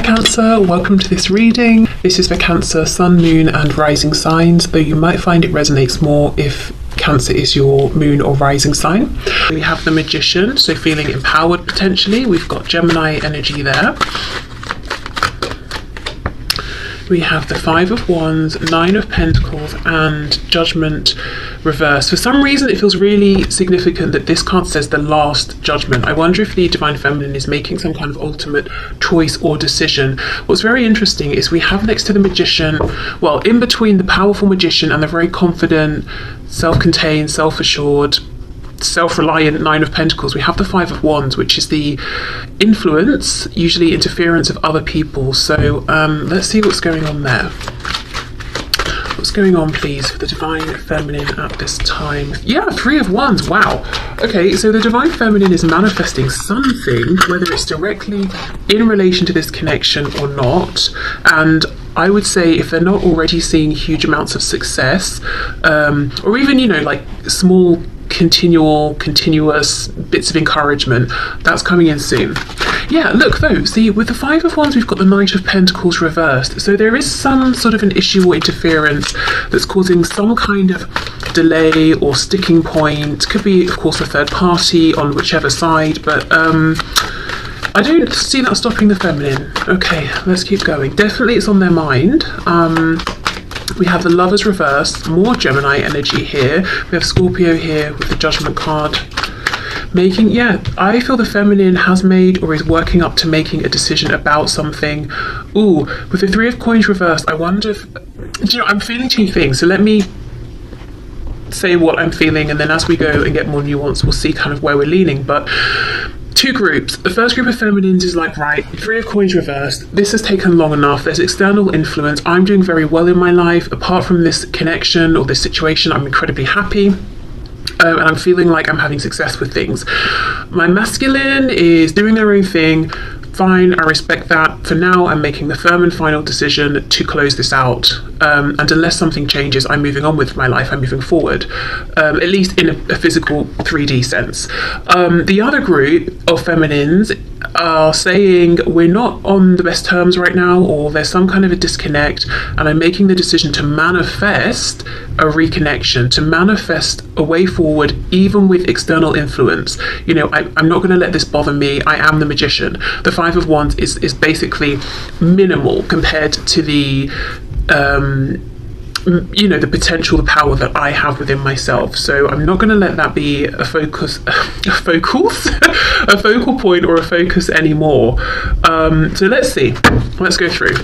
Cancer, welcome to this reading. This is for Cancer, Sun, Moon and Rising signs, though you might find it resonates more if Cancer is your moon or rising sign. We have the Magician, so feeling empowered potentially. We've got Gemini energy there. We have the Five of Wands, Nine of Pentacles and Judgment reverse. For some reason it feels really significant that this card says the Last Judgment. I wonder if the Divine Feminine is making some kind of ultimate choice or decision. What's very interesting is we have next to the Magician, well, in between the powerful Magician and the very confident, self-contained, self-assured, self-reliant Nine of Pentacles, we have the Five of Wands, which is the influence, usually interference of other people. So let's see what's going on there. What's going on, please, for the Divine Feminine at this time? Yeah, Three of Wands. Wow. Okay, so the Divine Feminine is manifesting something, whether it's directly in relation to this connection or not. And I would say if they're not already seeing huge amounts of success, or even, you know, like small continuous bits of encouragement, that's coming in soon. Yeah, look though, see, with the Five of Wands we've got the Knight of Pentacles reversed, so there is some sort of an issue or interference that's causing some kind of delay or sticking point. Could be, of course, a third party on whichever side, but I don't see that stopping the feminine. Okay, let's keep going. Definitely it's on their mind. We have the Lovers reversed, more Gemini energy here. We have Scorpio here with the Judgment card. I feel the feminine has made or is working up to making a decision about something. Ooh, with the Three of Coins reversed, I wonder if, you know, I'm feeling two things. So let me say what I'm feeling, and then as we go and get more nuance, we'll see kind of where we're leaning. But two groups. The first group of feminines is like, right, Three of Coins reversed, this has taken long enough, there's external influence, I'm doing very well in my life, apart from this connection or this situation, I'm incredibly happy. And I'm feeling like I'm having success with things. My masculine is doing their own thing. Fine, I respect that. For now, I'm making the firm and final decision to close this out. And unless something changes, I'm moving on with my life. I'm moving forward, at least in a physical 3D sense. The other group of feminines are saying we're not on the best terms right now, or there's some kind of a disconnect, and I'm making the decision to manifest a reconnection, to manifest a way forward, even with external influence. You know, I'm not going to let this bother me. I am the Magician. The Five of Wands is basically minimal compared to the you know, the potential, the power that I have within myself. So I'm not going to let that be a focus, a focal point or a focus anymore. So let's see. Let's go through.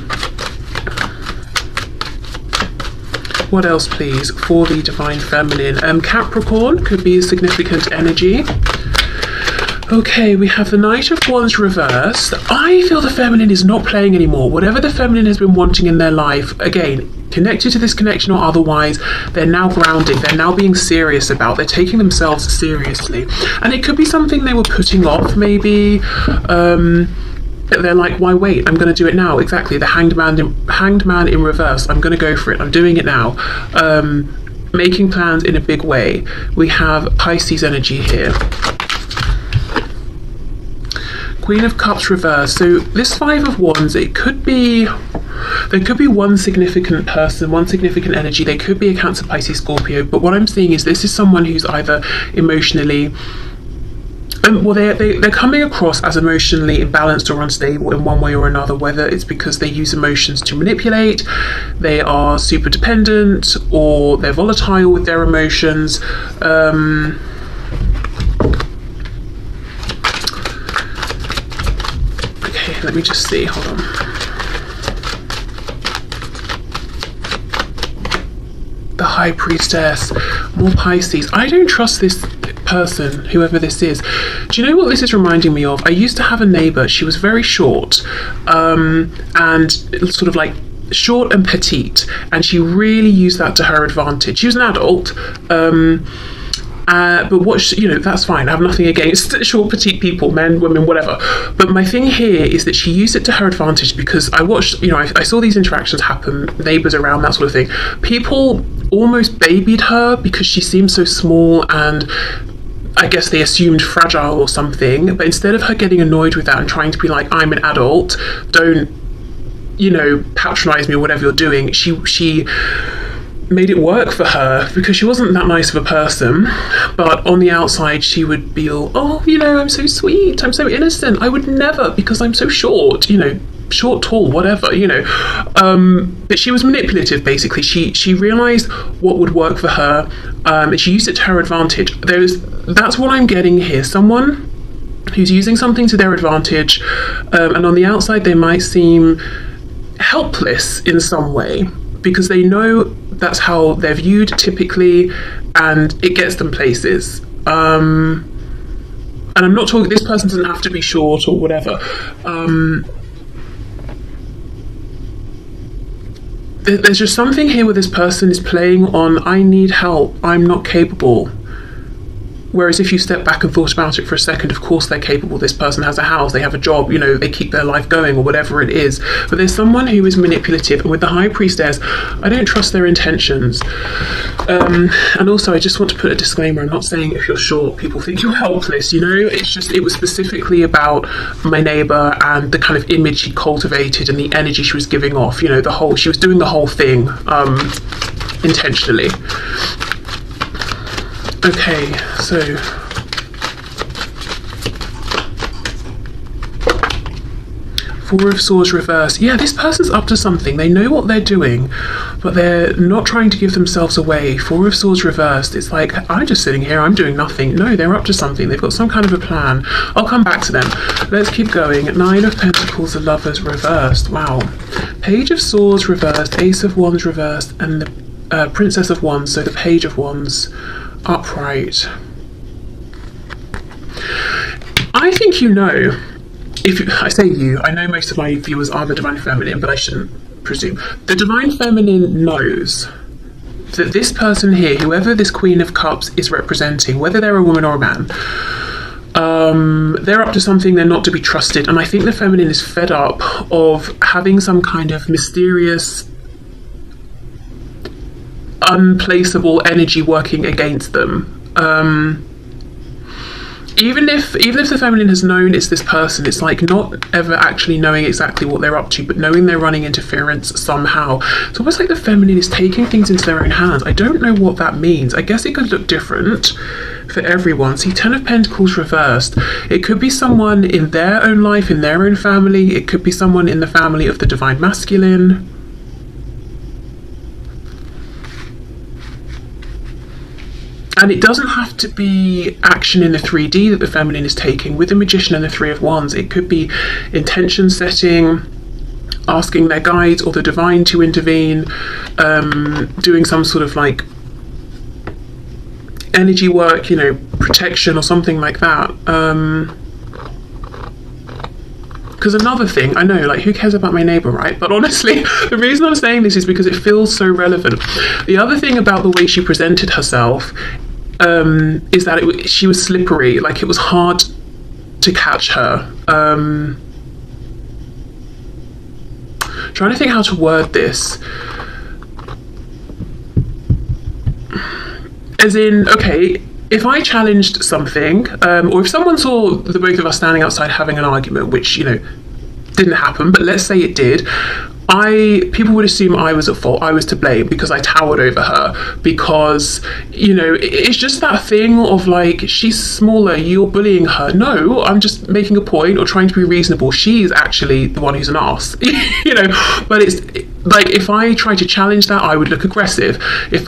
What else, please, for the Divine Feminine? Capricorn could be a significant energy. Okay, we have the Knight of Wands reversed. I feel the feminine is not playing anymore. Whatever the feminine has been wanting in their life, again, connected to this connection or otherwise, they're now grounding, they're now being serious about, they're taking themselves seriously. And it could be something they were putting off, maybe. They're like, why wait? I'm going to do it now. Exactly, the Hanged Man in reverse. I'm going to go for it. I'm doing it now. Making plans in a big way. We have Pisces energy here. Queen of Cups reversed. So this Five of Wands, there could be one significant person, one significant energy. They could be a Cancer, Pisces, Scorpio, but what I'm seeing is this is someone who's either emotionally, well, they're coming across as emotionally imbalanced or unstable in one way or another, whether it's because they use emotions to manipulate, they are super dependent, or they're volatile with their emotions. Let me just see, hold on. The High Priestess, more Pisces. I don't trust this person, whoever this is. Do you know what this is reminding me of? I used to have a neighbour, she was very short, and sort of like short and petite, and she really used that to her advantage. She was an adult, but what, you know, that's fine. I have nothing against short, petite people, men, women, whatever. But my thing here is that she used it to her advantage, because I watched, you know, I saw these interactions happen, neighbours around, that sort of thing. People almost babied her because she seemed so small, and I guess they assumed fragile or something. But instead of her getting annoyed with that and trying to be like, I'm an adult, don't patronize me or whatever you're doing. She made it work for her because she wasn't that nice of a person, but on the outside she would be all, I'm so sweet, I'm so innocent, I would never, because I'm so short, short, tall, whatever, but she was manipulative. Basically, she realized what would work for her, and she used it to her advantage. That's what I'm getting here. Someone who's using something to their advantage, and on the outside they might seem helpless in some way because they know that's how they're viewed typically, and it gets them places. And I'm not talking, this person doesn't have to be short or whatever. There's just something here where this person is playing on, I need help, I'm not capable. Whereas if you step back and thought about it for a second, of course they're capable. This person has a house, they have a job, they keep their life going or whatever it is. But there's someone who is manipulative, and with the High Priestess, I don't trust their intentions. And also, I just want to put a disclaimer. I'm not saying if you're short, people think you're helpless, It's just, it was specifically about my neighbour and the kind of image she cultivated and the energy she was giving off. She was doing the whole thing intentionally. Okay, so Four of Swords reversed. Yeah, this person's up to something. They know what they're doing, but they're not trying to give themselves away. Four of Swords reversed. It's like, I'm just sitting here, I'm doing nothing. No, they're up to something. They've got some kind of a plan. I'll come back to them. Let's keep going. Nine of Pentacles, the Lovers reversed. Wow. Page of Swords reversed, Ace of Wands reversed, and the Princess of Wands, so the Page of Wands upright. I think I say I know most of my viewers are the Divine Feminine, but I shouldn't presume. The Divine Feminine knows that this person here, whoever this Queen of Cups is representing, whether they're a woman or a man, they're up to something, they're not to be trusted. And I think the Feminine is fed up of having some kind of mysterious, unplaceable energy working against them. Even if the Feminine has known it's this person, it's like not ever actually knowing exactly what they're up to, but knowing they're running interference somehow. It's almost like the Feminine is taking things into their own hands. I don't know what that means. I guess it could look different for everyone. See, Ten of Pentacles reversed. It could be someone in their own life, in their own family. It could be someone in the family of the Divine Masculine. And it doesn't have to be action in the 3D that the Feminine is taking. With the Magician and the Three of Wands, it could be intention setting, asking their guides or the Divine to intervene, doing some sort of like energy work, protection or something like that. Because another thing, I know, like, who cares about my neighbour, right? But honestly, the reason I'm saying this is because it feels so relevant. The other thing about the way she presented herself is that she was slippery. Like, it was hard to catch her. Trying to think how to word this. As in, okay, if I challenged something, or if someone saw the both of us standing outside having an argument, which, didn't happen, but let's say it did, people would assume I was at fault, I was to blame because I towered over her, because, it's just that thing of like, she's smaller, you're bullying her. No, I'm just making a point or trying to be reasonable. She's actually the one who's an arse, but it's like, if I tried to challenge that, I would look aggressive. If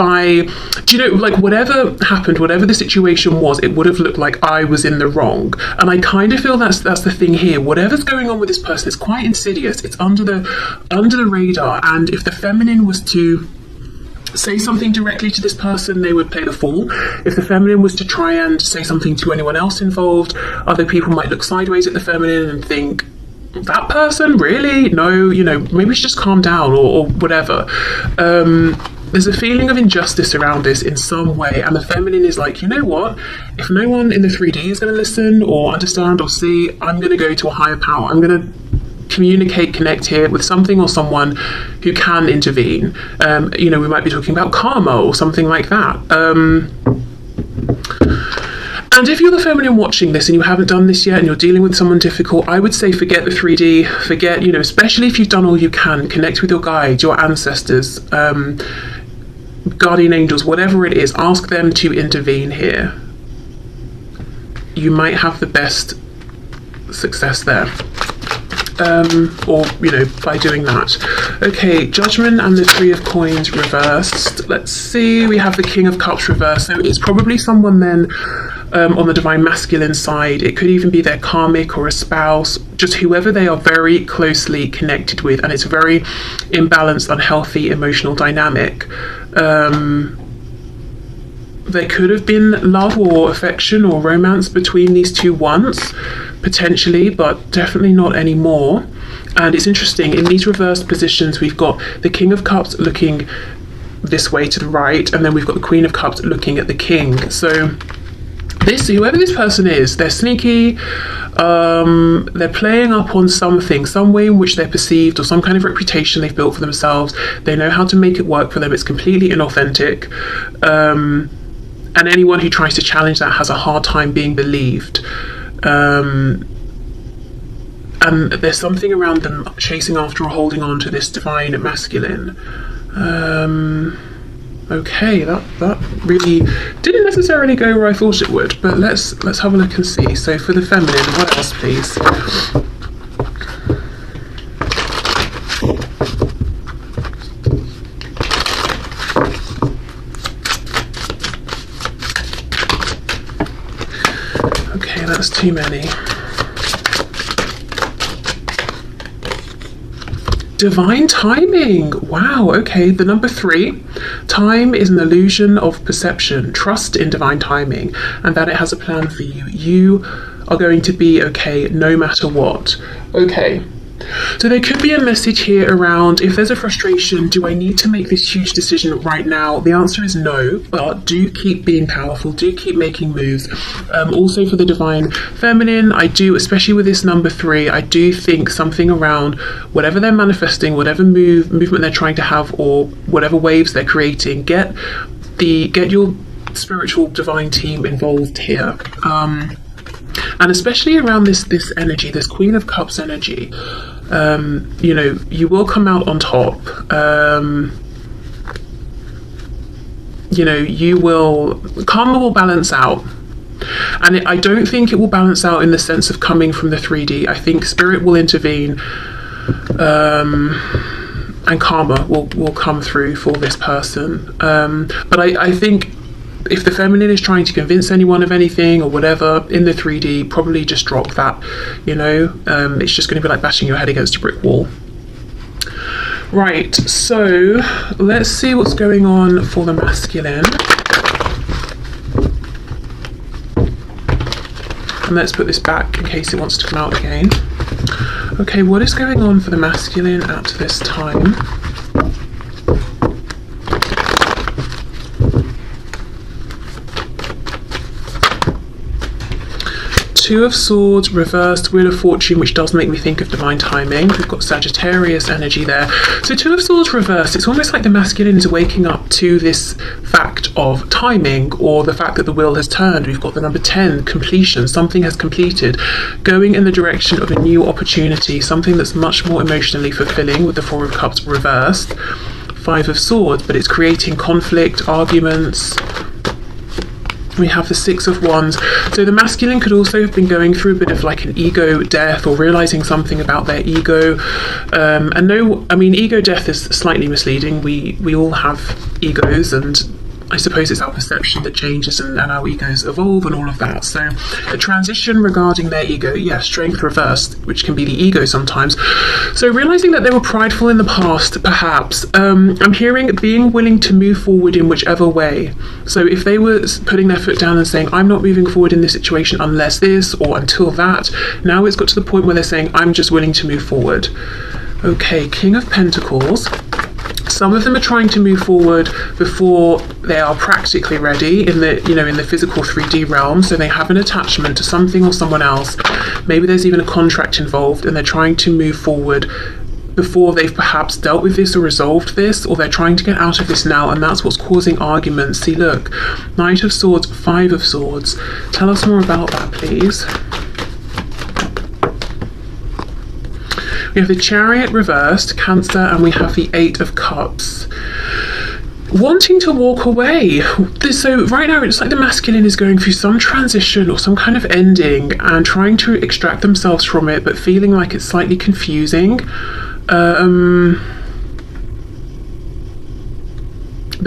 whatever happened, whatever the situation was, it would have looked like I was in the wrong. And I kind of feel that's the thing here. Whatever's going on with this person is quite insidious. It's under the radar. And if the Feminine was to say something directly to this person, they would play the fool. If the Feminine was to try and say something to anyone else involved, other people might look sideways at the Feminine and think, that person, really? No, maybe we should just calm down or whatever. There's a feeling of injustice around this in some way, and the Feminine is like, you know what? If no one in the 3D is going to listen or understand or see, I'm going to go to a higher power. I'm going to connect here with something or someone who can intervene. We might be talking about karma or something like that. And if you're the feminine watching this and you haven't done this yet and you're dealing with someone difficult, I would say forget the 3D, forget, especially if you've done all you can, connect with your guides, your ancestors, guardian angels, whatever it is, ask them to intervene here. You might have the best success there. Or by doing that. Okay, Judgment and the 3 of Coins reversed. Let's see, we have the King of Cups reversed, so it's probably someone then on the divine masculine side. It could even be their karmic or a spouse, just whoever they are very closely connected with, and it's a very imbalanced, unhealthy emotional dynamic. There could have been love or affection or romance between these two once, potentially, but definitely not anymore. And it's interesting, in these reversed positions, we've got the King of Cups looking this way to the right, and then we've got the Queen of Cups looking at the King. So whoever this person is, they're sneaky, they're playing up on something, some way in which they're perceived, or some kind of reputation they've built for themselves. They know how to make it work for them. It's completely inauthentic. And anyone who tries to challenge that has a hard time being believed. And there's something around them chasing after or holding on to this divine masculine. Okay, that really didn't necessarily go where I thought it would, but let's have a look and see. So for the feminine, what else, please? Okay, that's too many. Divine timing. Wow, okay, the number 3. Time is an illusion of perception. Trust in divine timing and that it has a plan for you. You are going to be okay no matter what. Okay. So there could be a message here around, if there's a frustration, do I need to make this huge decision right now? The answer is no, but do keep being powerful, do keep making moves. Also for the divine feminine, I do, especially with this number 3, I do think something around whatever they're manifesting, whatever movement they're trying to have, or whatever waves they're creating, get your spiritual divine team involved here. And especially around this energy, this Queen of Cups energy, you will come out on top. Karma will balance out. And I don't think it will balance out in the sense of coming from the 3D. I think spirit will intervene, and karma will come through for this person. But I think if the feminine is trying to convince anyone of anything or whatever in the 3D, probably just drop that. It's just going to be like bashing your head against a brick wall. Right, so let's see what's going on for the masculine. And let's put this back in case it wants to come out again. Okay, what is going on for the masculine at this time? Two of Swords reversed, Wheel of Fortune, which does make me think of divine timing. We've got Sagittarius energy there. So Two of Swords reversed, it's almost like the masculine is waking up to this fact of timing, or the fact that the wheel has turned. We've got the number 10, completion, something has completed, going in the direction of a new opportunity, something that's much more emotionally fulfilling, with the Four of Cups reversed. Five of Swords, but it's creating conflict, arguments. We have the Six of Wands. So the masculine could also have been going through a bit of like an ego death, or realizing something about their ego. Ego death is slightly misleading. We all have egos, and I suppose it's our perception that changes, and our egos evolve and all of that. So a transition regarding their ego, yes, strength reversed, which can be the ego sometimes. So realizing that they were prideful in the past, perhaps. I'm hearing being willing to move forward in whichever way. So if they were putting their foot down and saying, I'm not moving forward in this situation unless this, or until that, now it's got to the point where they're saying, I'm just willing to move forward. Okay, King of Pentacles. Some of them are trying to move forward before they are practically ready in the physical 3D realm. So they have an attachment to something or someone else. Maybe there's even a contract involved, and they're trying to move forward before they've perhaps dealt with this or resolved this, or they're trying to get out of this now, and that's what's causing arguments. See, look, Knight of Swords, Five of Swords. Tell us more about that, please. We have the Chariot reversed, Cancer, and we have the Eight of Cups. Wanting to walk away. So right now it's like the masculine is going through some transition or some kind of ending and trying to extract themselves from it, but feeling like it's slightly confusing. The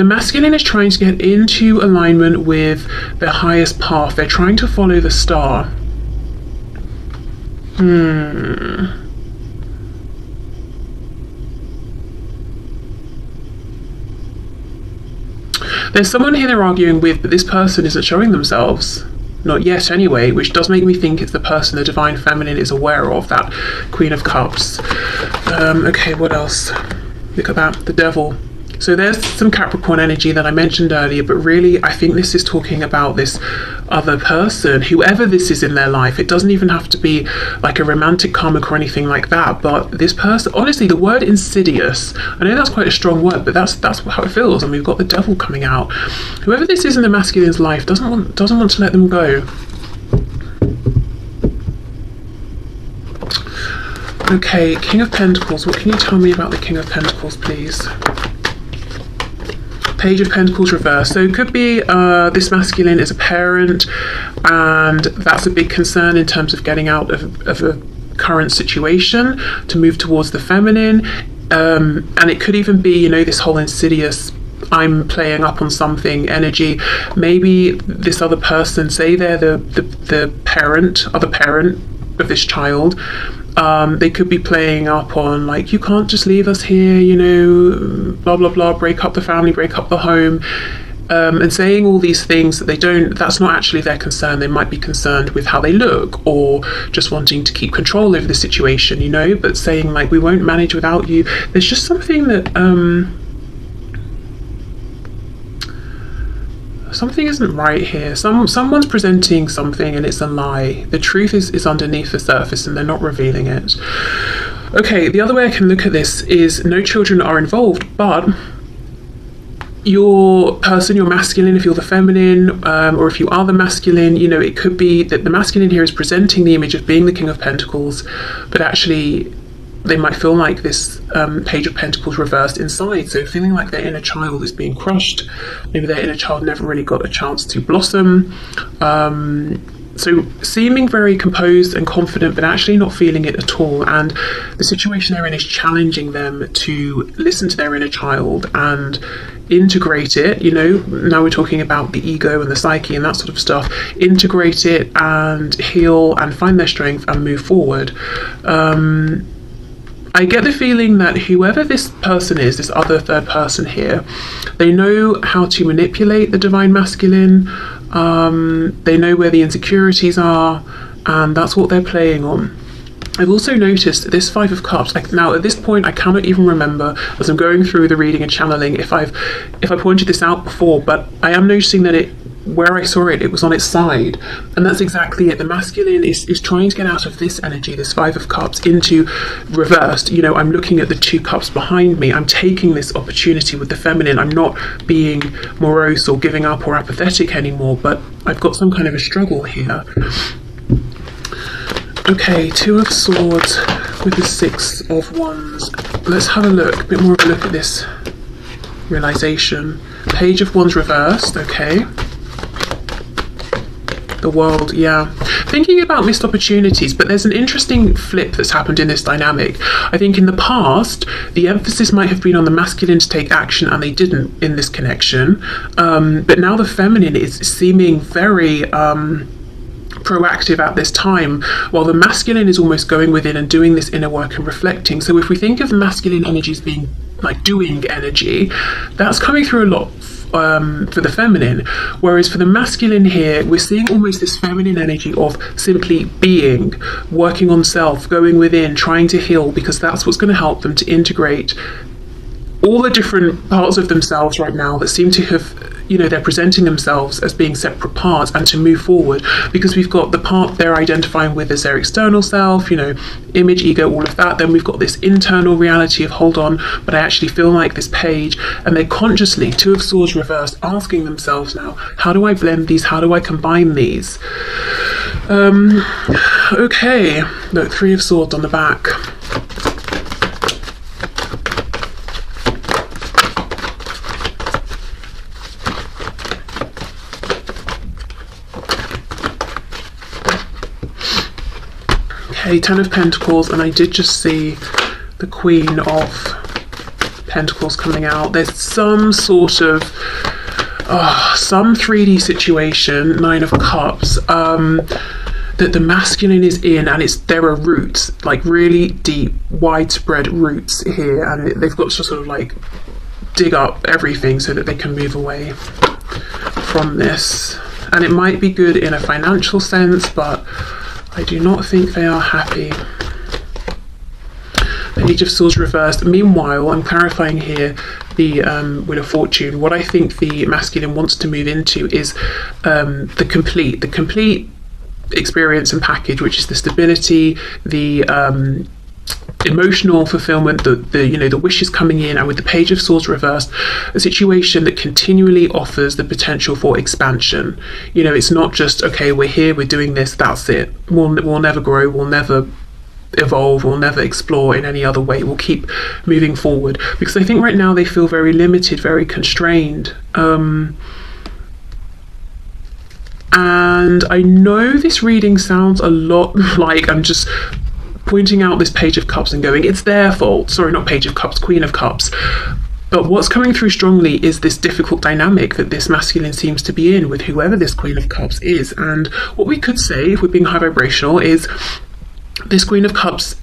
masculine is trying to get into alignment with their highest path. They're trying to follow the star. There's someone here they're arguing with, but this person isn't showing themselves. Not yet anyway, which does make me think it's the person the Divine Feminine is aware of, that Queen of Cups. Okay, what else? Look at that, the Devil. So there's some Capricorn energy that I mentioned earlier, but really I think this is talking about this other person, whoever this is in their life. It doesn't even have to be like a romantic karmic or anything like that, but this person, honestly, the word insidious, I know that's quite a strong word, but that's how it feels, and we've got the Devil coming out. Whoever this is in the masculine's life doesn't want to let them go. Okay, King of Pentacles. What can you tell me about the King of Pentacles, please? Page of Pentacles reversed. So it could be this masculine is a parent, and that's a big concern in terms of getting out of a current situation to move towards the feminine. And it could even be, you know, this whole insidious, I'm playing up on something energy. Maybe this other person, say they're the parent, other parent of this child, they could be playing up on like, you can't just leave us here, you know, blah blah blah, break up the family, break up the home, and saying all these things that they don't, that's not actually their concern. They might be concerned with how they look, or just wanting to keep control over the situation, you know, but saying like, we won't manage without you. There's just something that something isn't right here. Someone's presenting something and it's a lie. The truth is underneath the surface and they're not revealing it. Okay, the other way I can look at this is no children are involved, but your person, your masculine, if you're the feminine, or if you are the masculine, you know, it could be that the masculine here is presenting the image of being the King of Pentacles, but actually they might feel like this Page of Pentacles reversed inside, so feeling like their inner child is being crushed. Maybe their inner child never really got a chance to blossom. So seeming very composed and confident, but actually not feeling it at all. And the situation they're in is challenging them to listen to their inner child and integrate it. You know, now we're talking about the ego and the psyche and that sort of stuff. Integrate it and heal and find their strength and move forward. I get the feeling that whoever this person is, this other third person here, they know how to manipulate the Divine Masculine. They know where the insecurities are, and that's what they're playing on. I've also noticed this Five of Cups. Like now at this point, I cannot even remember, as I'm going through the reading and channeling, if I pointed this out before, but I am noticing that where I saw it was on its side, and that's exactly it. The masculine is trying to get out of this energy, this Five of Cups, into reversed. You know, I'm looking at the two cups behind me. I'm taking this opportunity with the feminine. I'm not being morose or giving up or apathetic anymore, but I've got some kind of a struggle here. Okay, Two of Swords with the Six of Wands. Let's have a look, a bit more of a look at this realization. Page of Wands reversed, okay. The World, yeah. Thinking about missed opportunities, but there's an interesting flip that's happened in this dynamic. I think in the past, the emphasis might have been on the masculine to take action, and they didn't in this connection. But now the feminine is seeming very proactive at this time, while the masculine is almost going within and doing this inner work and reflecting. So if we think of the masculine energies being like doing energy, that's coming through a lot for the feminine, whereas for the masculine here, we're seeing almost this feminine energy of simply being, working on self, going within, trying to heal, because that's what's going to help them to integrate all the different parts of themselves right now that seem to have you know, they're presenting themselves as being separate parts and to move forward, because we've got the part they're identifying with as their external self, you know, image, ego, all of that. Then we've got this internal reality of, hold on, but I actually feel like this page. And they're consciously, Two of Swords reversed, asking themselves now, how do I blend these? How do I combine these? Okay, look, Three of Swords on the back. Okay, Ten of Pentacles, and I did just see the Queen of Pentacles coming out. There's some sort of some 3D situation, Nine of Cups, that the masculine is in, and there are roots, like really deep, widespread roots here, and they've got to sort of like dig up everything so that they can move away from this. And it might be good in a financial sense, but I do not think they are happy. Page of Swords reversed. Meanwhile, I'm clarifying here the Wheel of Fortune. What I think the masculine wants to move into is the complete experience and package, which is the stability, the emotional fulfillment, the wishes coming in, and with the Page of Swords reversed, a situation that continually offers the potential for expansion. You know, it's not just, okay, we're here, we're doing this, that's it. We'll never grow, we'll never evolve, we'll never explore in any other way. We'll keep moving forward, because I think right now they feel very limited, very constrained. And I know this reading sounds a lot like I'm just pointing out this Page of Cups and going, it's their fault. Sorry, not Page of Cups, Queen of Cups. But what's coming through strongly is this difficult dynamic that this masculine seems to be in with whoever this Queen of Cups is. And what we could say, if we're being high vibrational, is this Queen of Cups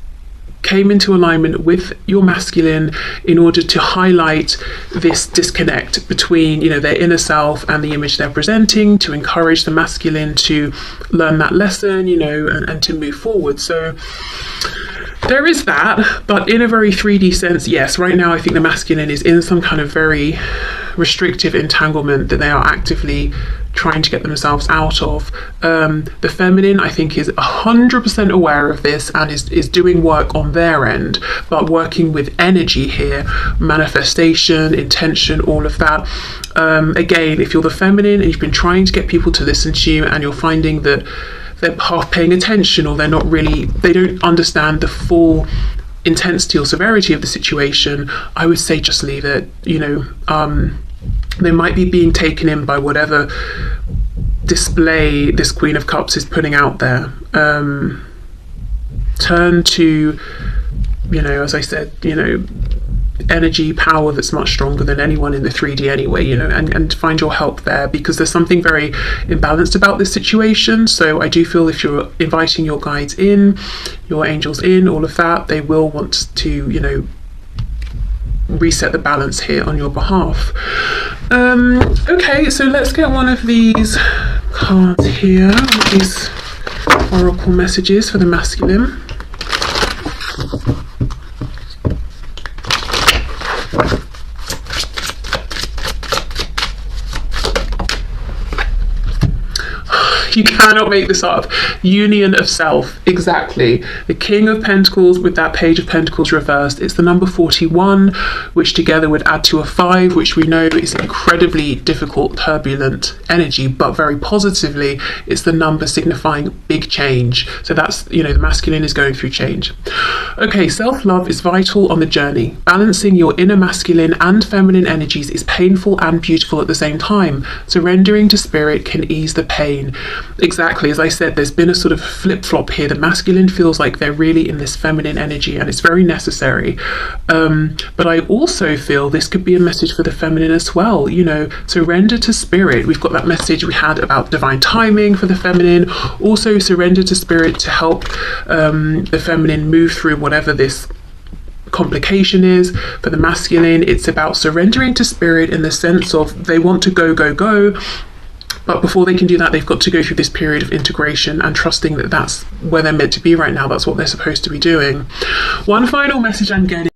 came into alignment with your masculine in order to highlight this disconnect between, you know, their inner self and the image they're presenting, to encourage the masculine to learn that lesson, you know, and to move forward. So there is that, but in a very 3D sense, yes, right now I think the masculine is in some kind of very restrictive entanglement that they are actively trying to get themselves out of. The feminine, I think, is 100% aware of this and is doing work on their end, but working with energy here, manifestation, intention, all of that. Again, if you're the feminine and you've been trying to get people to listen to you and you're finding that they're half paying attention, or they don't understand the full intensity or severity of the situation, I would say just leave it. You know, they might be being taken in by whatever display this Queen of Cups is putting out there. Turn to, you know, as I said, you know, energy, power that's much stronger than anyone in the 3D anyway, you know, and find your help there, because there's something very imbalanced about this situation. So I do feel if you're inviting your guides in, your angels in, all of that, they will want to, you know, reset the balance here on your behalf. Okay, so let's get one of these cards here, these oracle messages for the masculine. You cannot make this up. Union of self, exactly. The King of Pentacles with that Page of Pentacles reversed. It's the number 41, which together would add to a 5, which we know is incredibly difficult, turbulent energy, but very positively, it's the number signifying big change. So that's, you know, the masculine is going through change. Okay, self-love is vital on the journey. Balancing your inner masculine and feminine energies is painful and beautiful at the same time. Surrendering to spirit can ease the pain. Exactly, as I said, there's been a sort of flip-flop here. The masculine feels like they're really in this feminine energy, and it's very necessary. But I also feel this could be a message for the feminine as well. You know, surrender to spirit. We've got that message we had about divine timing for the feminine. Also surrender to spirit to help the feminine move through whatever this complication is. For the masculine, it's about surrendering to spirit in the sense of they want to go, but before they can do that, they've got to go through this period of integration and trusting that that's where they're meant to be right now. That's what they're supposed to be doing. One final message I'm getting